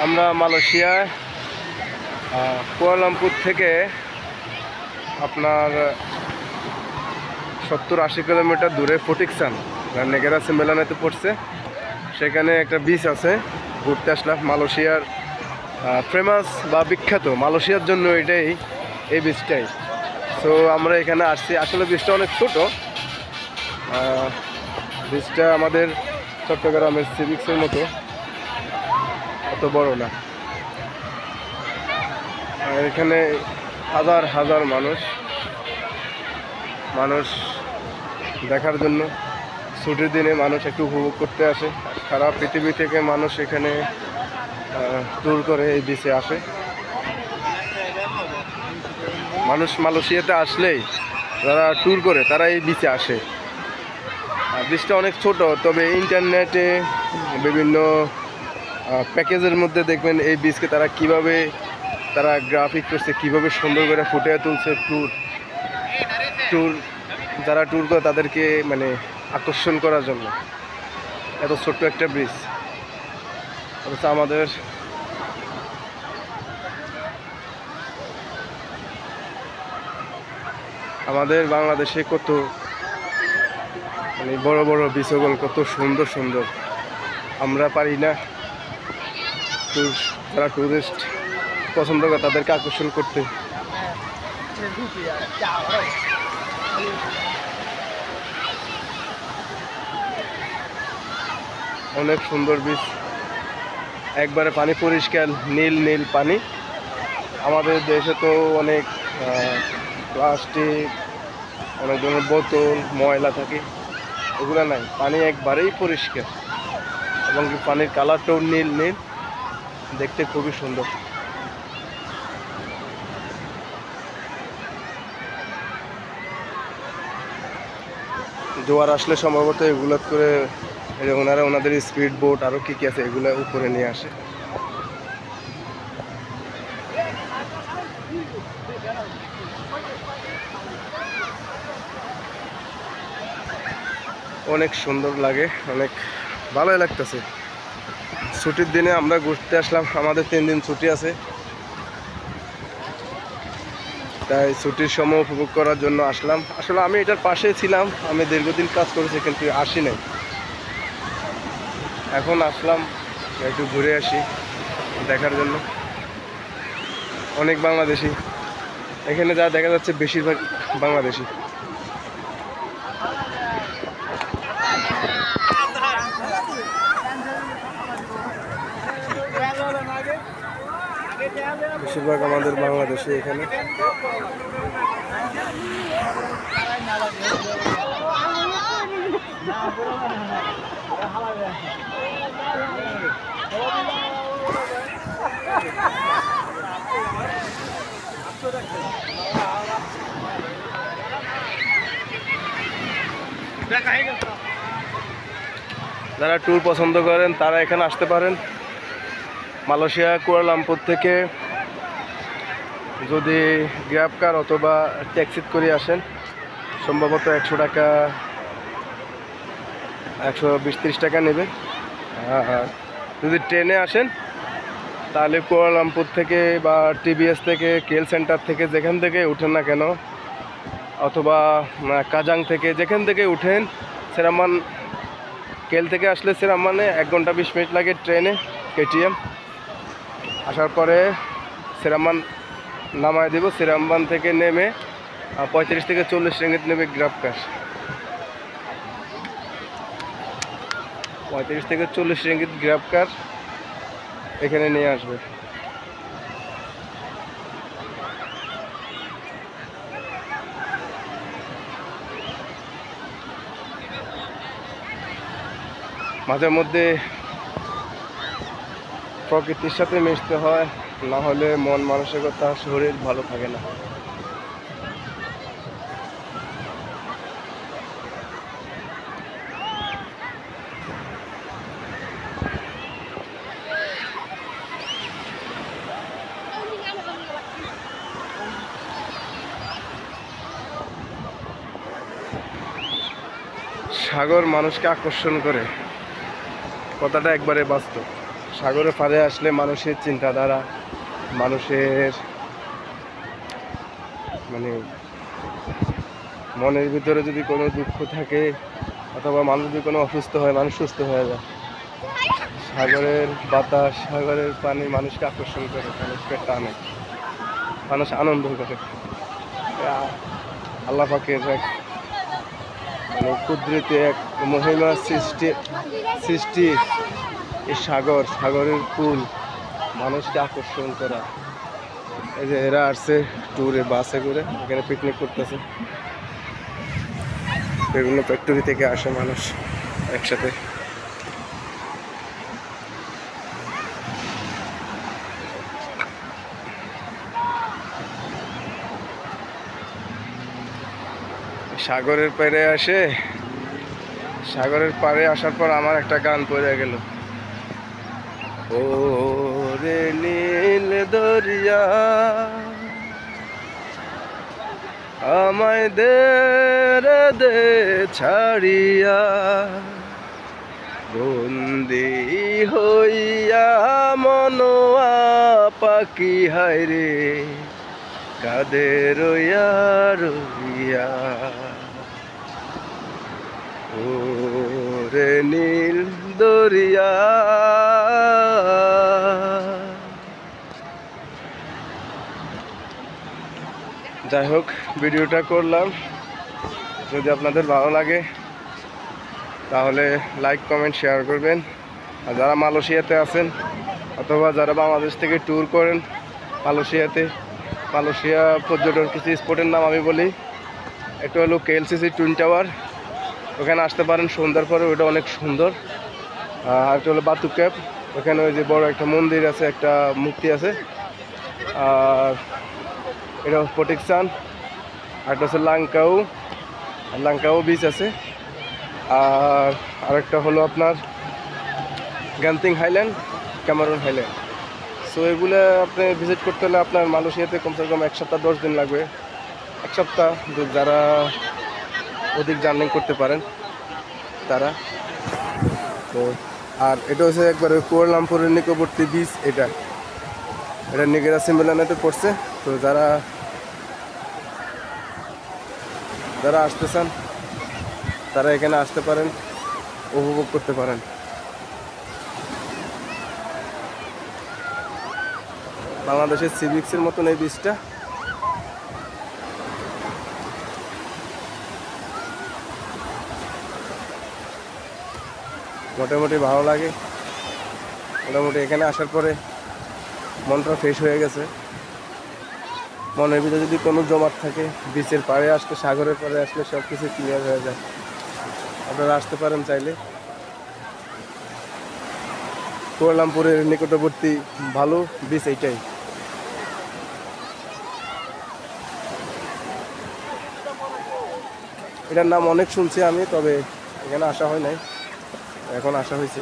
আমরা মালয়েশিয়ায় কুয়ালালামপুর থেকে আপনার 70-80 কিলোমিটার দূরে ফটিকচান নেগেরাসি মেলানাতে পড়ছে। সেখানে একটা বিচ আছে, ঘুরতে আসলাম। মালয়েশিয়ার ফেমাস বা বিখ্যাত মালয়েশিয়ার জন্য এই বিচটাই। তো আমরা এখানে আসছি। আসলে বিচটা অনেক ছোট, বিচটা আমাদের চট্টগ্রামের সিভিক্সের মতো, অত বড় না। এখানে হাজার হাজার মানুষ দেখার জন্য ছুটির দিনে মানুষ একটু উপভোগ করতে আসে। সারা পৃথিবী থেকে মানুষ এখানে ট্যুর করে এই বিচে আসে। মানুষ মালয়েশিয়াতে আসলেই যারা ট্যুর করে তারা এই বিচে আসে। বিচটা অনেক ছোট, তবে ইন্টারনেটে বিভিন্ন প্যাকেজের মধ্যে দেখবেন এই বিচকে তারা কিভাবে গ্রাফিক করছে, কীভাবে সুন্দর করে ফুটিয়ে তুলছে। ট্যুর যারা ট্যুর করে তাদেরকে মানে আকর্ষণ করার জন্য এত ছোট্ট একটা ব্রিজ। অথচ আমাদের বাংলাদেশে কত মানে বড় বড় বিচগুলো কত সুন্দর সুন্দর, আমরা পারি না যারা টুরিস্ট পছন্দ করে তাদেরকে আকর্ষণ করতে। অনেক সুন্দর বিচ, একবারে পানি পরিষ্কার, নীল নীল পানি। আমাদের দেশে তো অনেক প্লাস্টিক, অনেক ধরনের বোতল, ময়লা থাকে, এগুলো নাই। পানি একবারেই পরিষ্কার এবং পানির কালারটাও নীল নীল, দেখতে খুবই সুন্দর। জোয়ার আসলে সম্ভবত এগুলো করে ওনাদের স্পিড বোট আরও কী কী আছে এগুলো উপরে নিয়ে আসে। অনেক সুন্দর লাগে, অনেক ভালোই লাগতেছে। ছুটির দিনে আমরা ঘুরতে আসলাম, আমাদের 3 দিন ছুটি আছে, তাই ছুটির সময় উপভোগ করার জন্য আসলাম। আসলে আমি এটার পাশেই ছিলাম, আমি দীর্ঘদিন কাজ করেছি কিন্তু আসি নাই। এখন আসলাম একটু ঘুরে আসি দেখার জন্য। অনেক বাংলাদেশি এখানে যা দেখা যাচ্ছে, বেশিরভাগ বাংলাদেশি। বেশিরভাগ আমাদের বাংলাদেশি এখানে। যারা ট্যুর পছন্দ করেন তারা এখানে আসতে পারেন। মালয়েশিয়া কুয়ালালামপুর থেকে যদি গ্র্যাব কার অথবা ট্যাক্সিতে করে আসেন, সম্ভবত 100 টাকা, 120-30 টাকা নেবে। আর যদি ট্রেনে আসেন তাহলে কুয়ালালামপুর থেকে বা টিবিএস থেকে, কেএল সেন্টার থেকে, যেখান থেকে উঠেন না কেন, অথবা কাজাং থেকে, যেখান থেকে উঠেন, সেরামান, কেএল থেকে আসলে সেরামানে 1 ঘন্টা 20 মিনিট লাগে ট্রেনে, কেটিএম। আসার পরে সেরামান নামায় দেব। সেরামবান থেকে নেমে 35 থেকে 40 রিঙ্গিত নেবে গ্র্যাব কার। 35 থেকে 40 রিঙ্গিত গ্র্যাব কার এখানে নিয়ে আসবে। মাঝে মধ্যে প্রকৃতির সাথে মিশতে হয়, না হলে মন মানসিকতা, শরীর ভালো থাকে না। সাগর মানুষকে আকর্ষণ করে, কথাটা একবারে বাস্তব। সাগরের পাড়ে আসলে মানুষের চিন্তাধারা, মানুষের মানে মনের ভিতরে যদি কোনো দুঃখ থাকে অথবা মানুষ যদি কোনো অসুস্থ হয়, মানুষ সুস্থ হয়ে যায়। সাগরের বাতাস, সাগরের পানি মানুষকে আকর্ষণ করে, মানুষকে টানে, মানুষ আনন্দ করে। আল্লাহ পাকের এক মানে কুদরতি এক মহিমা সৃষ্টি এই সাগরের কুল মানুষকে আকর্ষণ করা। এই যে এরা আসছে ট্যুরে বাসে করে, এখানে পিকনিক করতেছে। বিভিন্ন ফ্যাক্টরি থেকে আসে মানুষ একসাথে। সাগরের পাড়ে আসে, সাগরের পাড়ে আসার পর আমার একটা গান পড়ে গেল, ও রে নীল দরিয়া আমায় দে রে দে ছাড়িয়া, বন্দি হইয়া মনোয়া পাখি হায় রে কাঁদে রইয়া রইয়া, ও রে নীল দরিয়া। যাই হোক, ভিডিওটা করলাম। যদি আপনাদের ভালো লাগে তাহলে লাইক কমেন্ট শেয়ার করবেন। আর যারা মালয়েশিয়াতে আছেন অথবা যারা বাংলাদেশ থেকে ট্যুর করেন মালয়েশিয়াতে, মালয়েশিয়া পর্যটন কিছু স্পটের নাম আমি বলি। একটা হলো KLCC টুইন টাওয়ার, ওখানে আসতে পারেন সন্ধ্যার পরে, ওটা অনেক সুন্দর। আর একটা হলো বাতু ক্যাপ, ওখানে ওই যে বড় একটা মন্দির আছে, একটা মূর্তি আছে। আর এটা প্রোটেকশান। আরেকটা হচ্ছে লাংকাও বিচ আছে। আর আরেকটা হলো আপনার Genting highland, Cameron highland. So এগুলো আপনি ভিজিট করতে হলে আপনার মালয়েশিয়াতে কমসে কম 1 সপ্তাহ 10 দিন লাগবে। 1 সপ্তাহ যারা অধিক জার্নি করতে পারেন তারা। তো আর এটা হচ্ছে একবারে কুয়ালালামপুরের নিকটবর্তী বিচ। এটা নিগেরা সিম্বলানাতে পড়ছে। তো যারা আসতে চান তারা এখানে আসতে পারেন, উপভোগ করতে পারেন। বাংলাদেশের সিভিক্সের মতন এই বীজটা। মোটামুটি ভালো লাগে। মোটামুটি এখানে আসার পরে মনটা ফ্রেশ হয়ে গেছে। মনের ভিতরে যদি কোনো জমাট থাকে, বিচের পাড়ে আসলে, সাগরের পাড়ে আসলে সব কিছু ক্লিয়ার হয়ে যায়। আপনারা আসতে পারেন চাইলে। কুয়ালালামপুরের নিকটবর্তী ভালো বিচ এইটাই। এটার নাম অনেক শুনছি আমি, তবে এখানে আসা হয় নাই, এখন আসা হয়েছে।